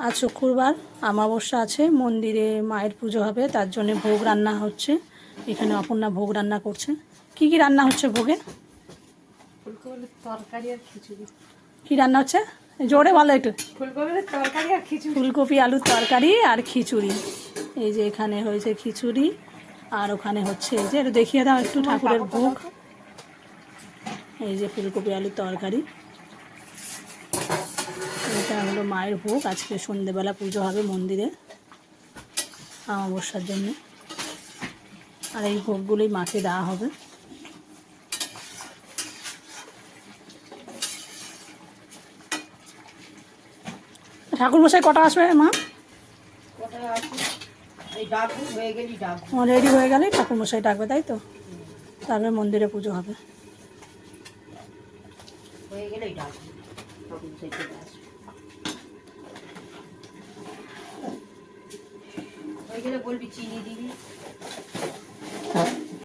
আজ শুক্রবার অমাবস্যা আছে, মন্দিরে মায়ের পুজো হবে, তার জন্য ভোগ রান্না হচ্ছে। এখানে অপর্ণা ভোগ রান্না করছে। কি কি রান্না হচ্ছে ভোগে? ফুলকপির তরকারি আর খিচুড়ি। কি রান্না হচ্ছে জোরে বলো একটু। ফুলকপির তরকারি আর খিচুড়ি। ফুলকপি আলুর তরকারি আর খিচুড়ি। এই যে এখানে হয়েছে খিচুড়ি, আর ওখানে হচ্ছে এই যে একটু দেখিয়ে দাও একটু ঠাকুরের ভোগ। এই যে ফুলকপি আলুর তরকারি, এটা হলো মায়ের ভোগ। আজকে সন্ধেবেলা পুজো হবে মন্দিরে অমাবস্যার জন্য, আর এই ভোগগুলোই মাকে দেওয়া হবে। ঠাকুরমশাই কটা আসবে মা? রেডি হয়ে গেলেই ঠাকুরমশাই ডাকবে, তাই তো? তারপরে মন্দিরে পুজো হবে। বলবি চিনি দিবি।